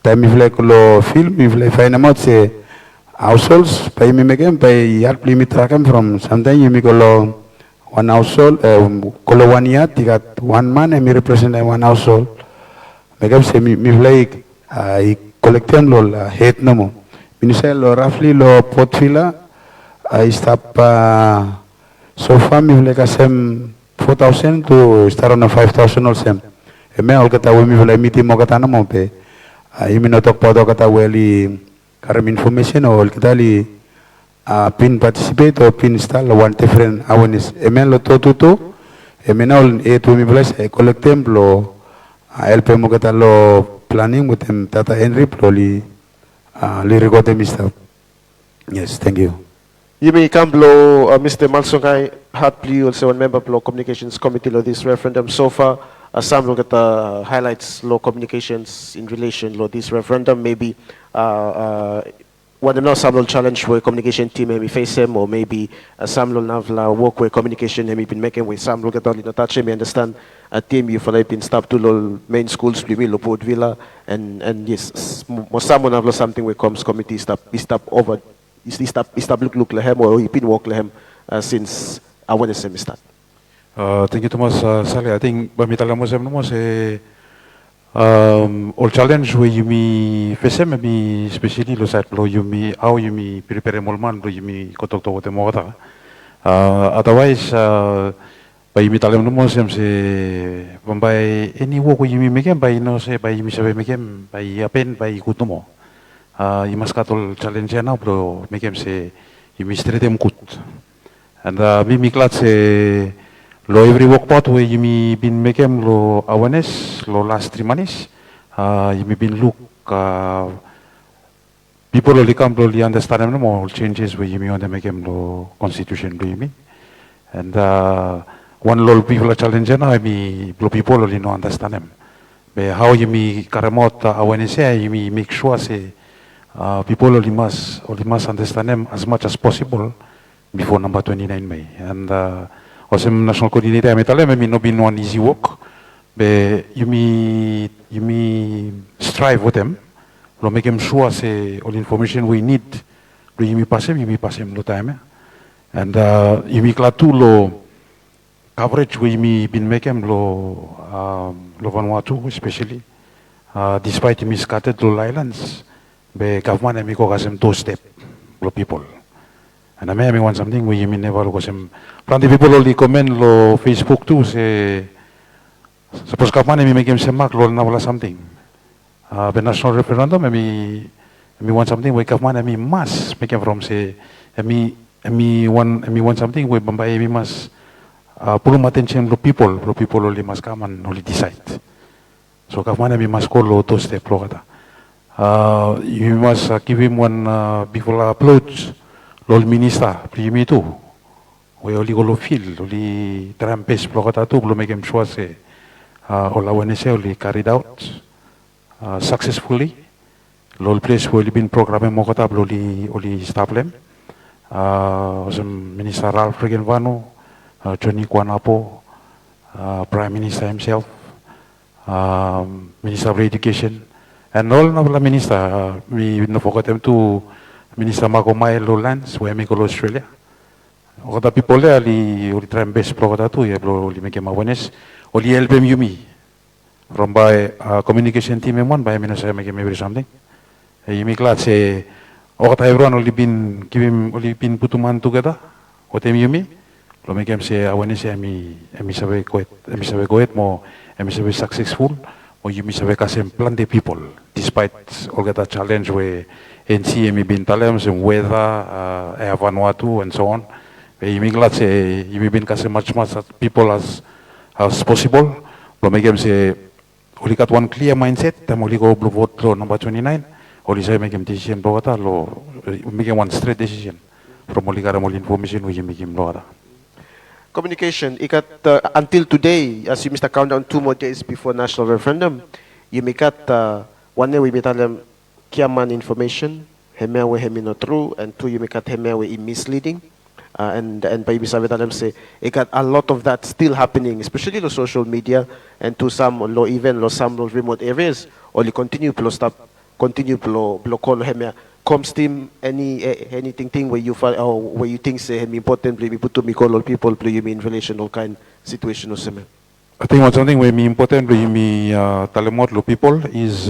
Speaker 3: time mi vla lo film mi vla find out che households pay me again pay yard limit track him from sometimes you mi lo one household, kolo 1 year, got 1 man and me represent one household. Megam say me like I collect them lol hate no mo. Minisel lo roughly lo portfila I stop so far me like asem 4,000 to start on a 5,000 or sem. Me all kata we me like meeting mo kata na mo pe. I mean talk podo kata we karam information or kata li pin participate or pin install one different awareness. Emen lo to emen all to mi bless collect them lo help mo kata lo planning with them data entry lo li record them stuff. Yes, thank you.
Speaker 2: You may come below Mr. Malsongai Hartley, also one member below communications committee lo this referendum so far. Some look at the highlights law communications in relation to this referendum, maybe one of the some challenge where communication team maybe face him, or maybe some have work where communication maybe been making with some look at all in touch me understand a team you for been stopped to lo main schools lo Port Villa and yes someone have something where comes committee stop over look lehem or he been work lehem since I want to say start.
Speaker 4: Thank you, Thomas. Sally, I think bamitala mo se all challenge we yumi face me especially lo side lo yumi how yumi prepare molman lo yumi kotok to te mo kata. Otherwise by yumi talam mo se by any work yumi megem by no se by yumi sabe megem by apen by kutumo. Imas katol challenge na bro megem se yumi stretem kut. And mimi klat se lo every work part where you me been make them lo awareness lo last 3 months you me been look people lo come lo understand them more changes where you me on the make them lo constitution do you mean and one lo people challenge na I me lo people lo no understand them but how you me karamot awareness you me make sure say people lo must understand them as much as possible before number 29 May and Osem national coordinator metale me no been one easy work, but you me strive with them, lo make them sure say all information we need, lo you me pass him lo time, and you me klatu lo coverage we me been make them lo Vanuatu especially, despite you me scattered lo islands, but government me ko kasem 2 step lo people. And I may want something we you never look some plenty people only comment lo Facebook too say suppose kapan me make him semak lo na wala something the national referendum me want something we kapan me must make him from say me want something we bambay me must pull attention lo people only must come and only decide so kapan me must call lo to step lo kata You must give him one before uploads. Lol minister, primi tu. We only go feel, only trampes blokata tu, belum make him sure say, all awareness only carried out successfully. Lol place will been programming mokata, only stop them. Minister Ralph Regenvano, Johnny Kwanapo, Prime Minister himself, Minister of Education, and all of the minister, we no forget them to Minister Magomay Lowlands, where we go to Australia. All the people there, we try and best program to, we make them awareness, only help them Yumi from by communication team and one by Minister make him every something. You make glad say, all the everyone only been put to man together, what them Yumi. Lo make him say awareness emi sabe goet mo emi sabe successful mo you sabe kasem plan the people despite all that challenge where NC emi bin talem some weather Vanuatu and so on. Emi glad say emi bin kasem much people as possible. Lo make him say only got one clear mindset. Tam only go blue vote law number 29. Only say make him decision Bogota lo make him one straight decision from only got all information we make him Bogota.
Speaker 2: Communication, until today, as you Mr. Countdown 2 more days before national referendum, you make one day we meet them kiaman information, hemewe hemi not true, and two you make hemewe misleading, and by Bisavetalem say, it got a lot of that still happening, especially the social media, and to some low even some remote areas, or you continue blow call hemia. Comes team anything where you find or where you think say important we put to me call all people play you mean relational kind situation or something.
Speaker 4: I think one something where me important lo me talemot lo people is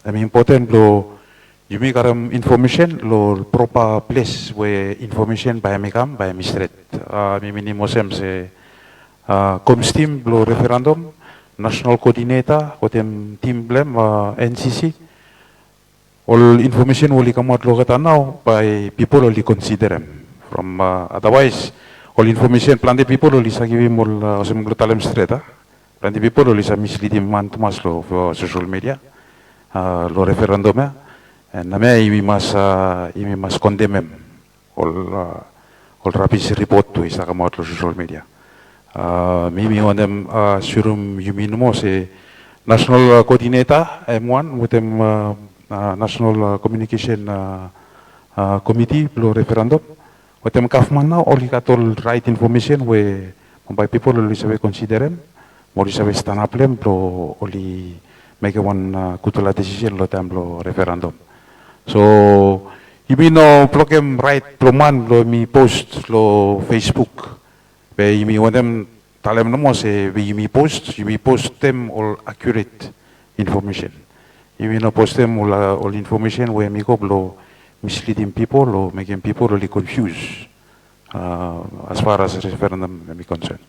Speaker 4: important lo you make information lo proper place where information by me come by me straight. Me minimum say comes team lo referendum national coordinator kotem team blem NCC. All information will come out now by people only consider them. From otherwise, all information plenty people only give him all some talem straight. Plenty people only misleading man to mas lo for social media, lo referendum and we must condemn him. All rubbish report to is come out lo social media. Maybe one them surum you mean more say national coordinator M1 with them. National Communication Committee, Blue Referendum. What them government now, all got all right information where by people only consider them, more stand up them, only make one kutula decision, lo them referendum. So, you mean no program right, pro man, lo me post, lo Facebook, where you mean want them, tell them no more say, you me post them all accurate information. You will not post them all information where me go blow misleading people or making people really confused as far as referendum is concerned.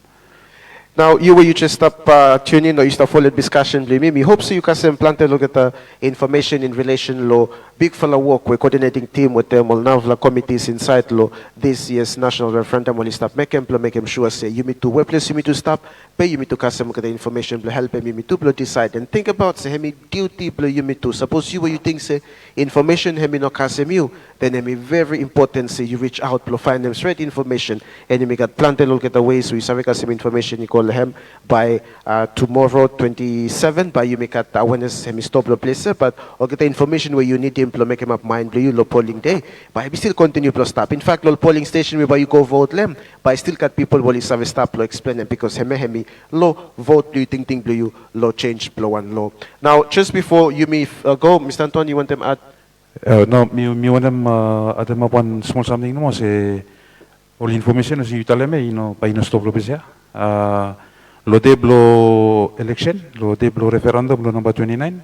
Speaker 2: Now, you just stop tuning or you stop following discussion, me hope so you can plant a look at the information in relation law, big fella work, we're coordinating team with them, all now committees inside law, this year's national referendum, will stop, make them sure, say, you need to workplace, you need to stop, pay you need to cast look at the information, help them, you need to decide, and think about, say, me duty, you need to, suppose you think, say, information, me no cast you, then it very important, say, you reach out, find them straight information, and you make a plant a look at the ways, so you say, some information, you call him by tomorrow 27 by you make at awareness him stop the place but or get the information where you need to implement make him up mind blue lo polling day but we still continue plus stop in fact lo polling station where you go vote them but still got people will have stop lo explain them because hemi lo vote blue think blue lo change blow one law now just before you me go Mr. Anton you want them add
Speaker 4: no me want them add them up one small something no say all information as you tell me you know by no stop lo bisa lo deblo election, lo deblo referendum, lo number 29.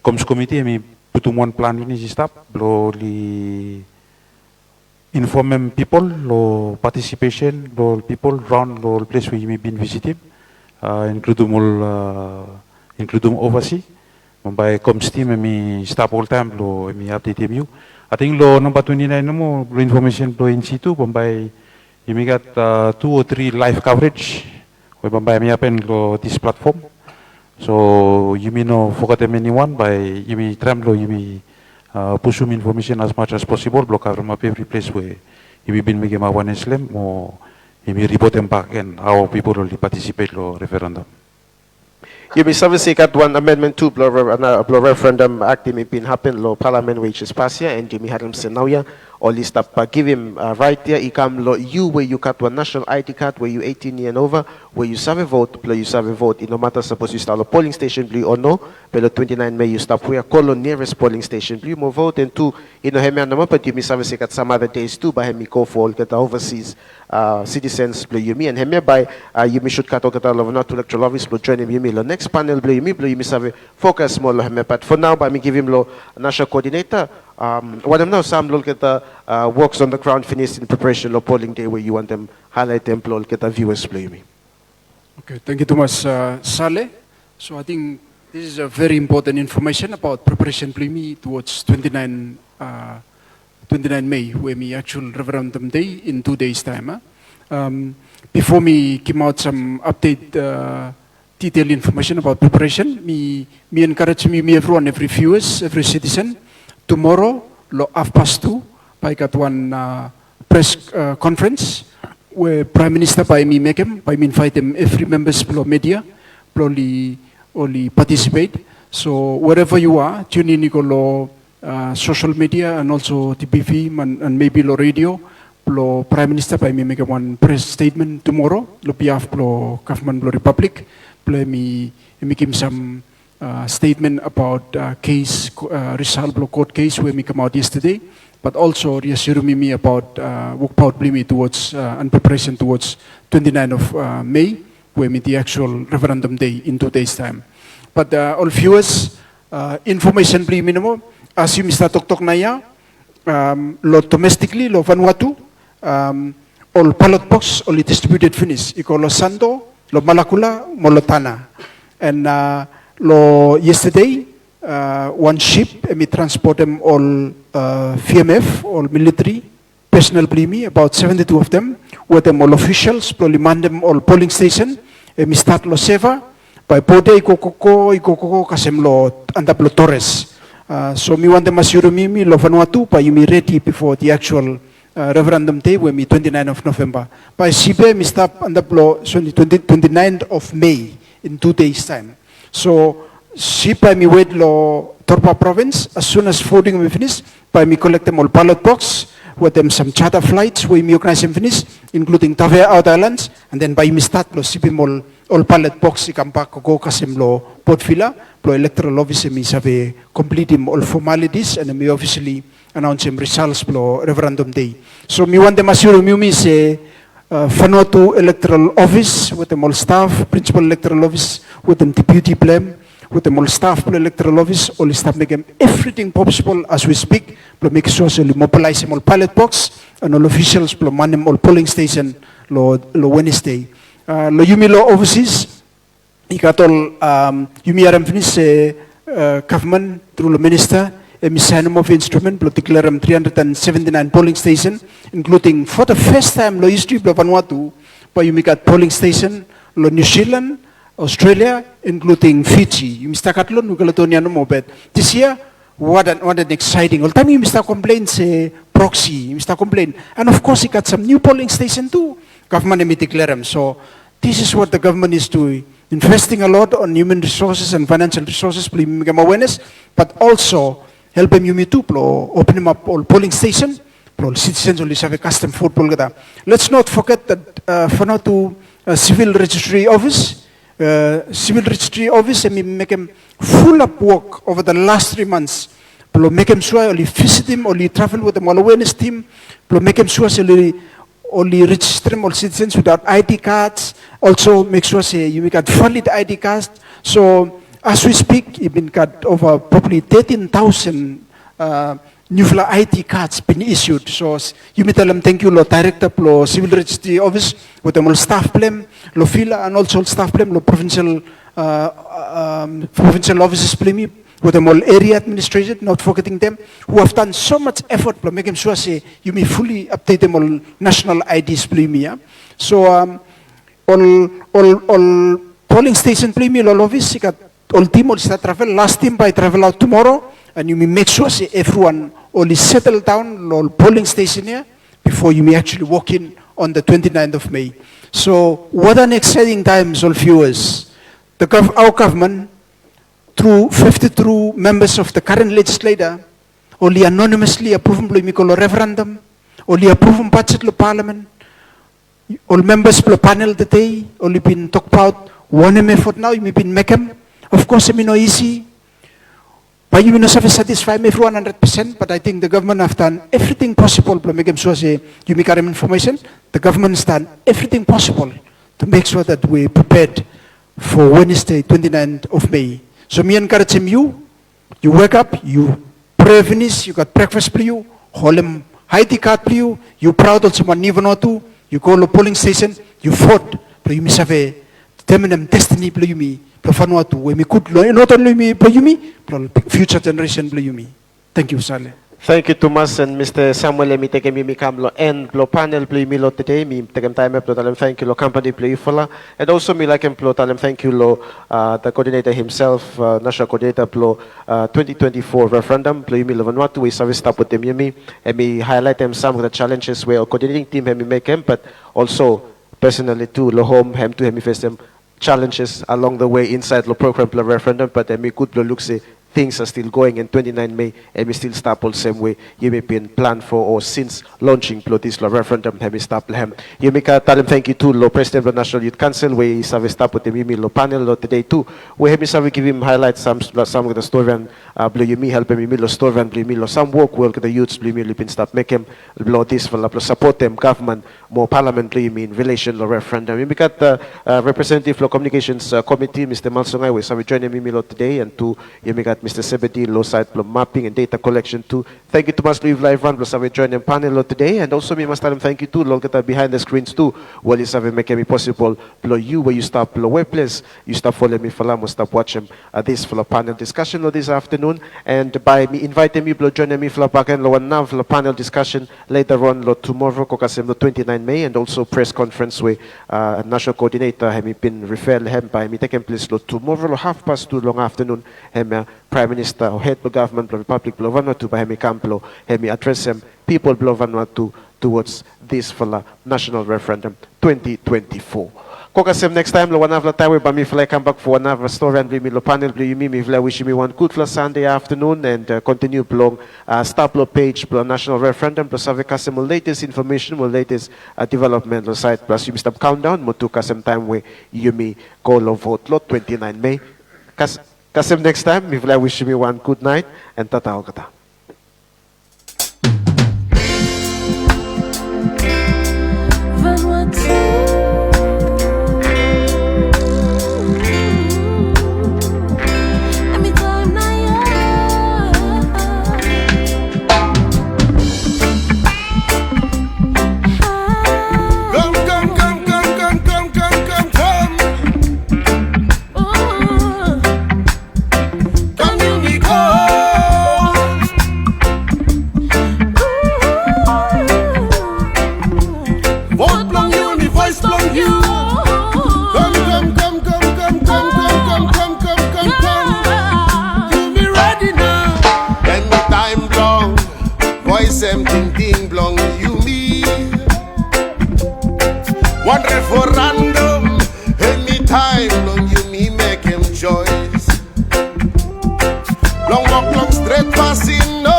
Speaker 4: Comes committee, mi putumon plan ini stop, lo li inform people, lo participation, lo people round, lo place where you been visiting, including overseas. Mumbai comes team, mi stop all time, lo mi update you. I think lo number 29 mo, lo information lo in situ, Mumbai. You may get 2 or 3 live coverage. We Bombay me happen this platform. So you may know forget anyone by you may tremble, you may push some information as much as possible, block from up every place where you may been making one Islam or you may report them back and how people will participate in the referendum.
Speaker 2: You may service kat one amendment to blow referendum act may been happen law parliament which is passed here and you may have him say now or list up give him right there ikam law you where you cut one national ID card where you 18 years and over where you serve a vote play you serve a vote it no matter suppose you start a polling station blue or no but 29 May you stop where call on nearest polling station blue more vote and two you know him number but you may service kat some other days too by him go for get the overseas citizens blue you me and him by you may should cut out not to electoral office blue join him you me next panel blue you me serve focus more him but for now by me give him law national coordinator what I'm now some look at the works on the ground finished in preparation of polling day where you want them highlight them look at the viewers play me.
Speaker 1: Okay, thank you too much, Saleh. So I think this is a very important information about preparation play me towards 29 May, where me actual referendum day in 2 days time. Before me came out some update detailed information about preparation, me encourage me everyone, every viewers, every citizen. Tomorrow, 2:30, I got one press conference where Prime Minister by me make him, by me invite them every members of media, only participate. So wherever you are, tune in to social media and also TPV and maybe radio. Prime Minister by me make one press statement tomorrow. Behalf of government republic, me make him some statement about case result court case where we come out yesterday, but also reassure me about work out me towards and preparation towards 29 of May, where we the actual referendum day in 2 days time. But all viewers, information play minimum as you Mr. Tok Naya, lo domestically lo Vanuatu, all ballot box only distributed finish. Iko lo Sando, lo Malakula, Molotana, and lo yesterday, one ship, and we transport them all VMF, all military personnel, me about 72 of them, with them all officials, probably man them all polling station, and we start lo Seva, by Bode, Ikoko, Kasem lo, andap lo Torres. So me want them assure me, lo Vanuatu, by you me ready before the actual referendum day, when me 29th of November. By Sibe, me start andap lo 29th of May, in 2 days time. So, she by me wait lo Torpa province, as soon as voting we finish, by me collect them all ballot box, with them some charter flights, we me organize them finish, including Tavea Out Islands, and then by me start lo sipim all ballot box, ikam back go kasim lo Port Villa, lo electoral office me have complete him all formalities, and me officially announce him results lo referendum day. So me want them assure me say, Vanuatu Electoral Office, with them all staff, Principal Electoral Office, with them Deputy Blame, with them all staff Electoral Office, all staff make them everything possible as we speak, to make sure we mobilize them all ballot box, and all officials, man them all polling station, lo Wednesday. Lo Yumi Law Offices, ikat all Yumi Aram finish government through the minister, a missigning of instrument, to declare 379 polling station, including for the first time lo history of Vanuatu, by you make polling station, lo New Zealand, Australia, including Fiji. You Mr. Katlon, Nugalatonia no more bed. This year, what an exciting. All time you Mr. complain say proxy, you Mr. complain. And of course he got some new polling station too. Government may declare them. So this is what the government is doing. Investing a lot on human resources and financial resources, please make awareness, but also help them you too, open them up all polling station, citizens only have a custom football. Let's not forget that Vanuatu civil registry office, and we make them full up work over the last 3 months. Make them sure only visit them, only travel with them all awareness team, make them sure only register them all citizens without ID cards. Also make sure say you got valid ID cards. So as we speak, you've been got over probably 13,000 new ID cards been issued. So you may tell them thank you, lo director, lo civil registry office, with them all staff blame, lo fila, and also staff blame, lo provincial offices blame, with them all area administration, not forgetting them, who have done so much effort to make them sure say you may fully update them all national IDs blame. Yeah? So all polling station blame, all office, you got all team will start travel. Last team by travel out tomorrow, and you may make sure say everyone only settle down all polling station here before you may actually walk in on the 29th of May. So what an exciting times, all viewers. Our government, through 52 members of the current legislature, only anonymously approving the referendum, only approving budget of parliament, all members of the panel today, only been talked about one effort now, you may been make them. Of course, it may not easy. But you may not satisfy everyone 100%, but I think the government have done everything possible to make sure say you make information. The government has done everything possible to make sure that we're prepared for Wednesday, 29th of May. So me encourage you wake up, you pray finish, you got breakfast for you, hold them ID card for you, you proud of someone even or two, you go to the polling station, you fought, but you must have a determined destiny for you, Vanuatu, we could not only me, but future generation for you. Thank you, Sale.
Speaker 2: Thank you, Thomas and Mr. Samuel. Me take me come lo and lo panel play me lo today. Me take time up lo thank you lo company play for and also me like him talem thank you lo the coordinator himself, national coordinator lo 2024 referendum play me lo Vanuatu. We service stop with them me and me highlight them some of the challenges where our coordinating team have me make them, but also personally too lo home hem to me face them challenges along the way inside the program the referendum, but me good look say things are still going in 29 May and we still start all same way you may been planned for or since launching this referendum have stop hem you make a tell thank you to lo President of the National Youth Council we have stop with the lo panel lo today too we have give him highlight some of the story and blue you me help me lo story and blue me lo some work will the youths blue me been stop make him blow this for support them government more parliament blue me in relation lo referendum we got the representative lo communications committee Mr. Malsongai we have joining me lo today and to you make Mr. Sebedi, low side mapping and data collection too. Thank you to Mas Live Live Run, plus have joined panel today, and also me must tell them thank you too. Look at behind the screens too. Well, it's have make it possible. Blow you where you stop below web place. You stop following me for lamo, stop watching this for the panel discussion this afternoon, and by me inviting me blow joining me for the back end low and now for the panel discussion later on lo tomorrow, Kokasem the 29 May, and also press conference where national coordinator have been referred him by me taking place lo tomorrow lo 2:30 long afternoon. Him Prime Minister or head of government of the Republic of Vanuatu by Hemi Camplo, Hemi address him people of Vanuatu towards this for the national referendum 2024. Kokasem next time lo one of the time by me fly come back for another story and bring me lo panel blue me wish me one good for Sunday afternoon and continue long stop lo page lo national referendum plus have kasem latest information or latest development lo site plus you stop countdown mo to kasem time where you me go lo vote lo 29 May. Kasem next time, me wish me one good night and tatao kata.
Speaker 6: One referendum, anytime long you me make him choice. Long walk, long straight passing, no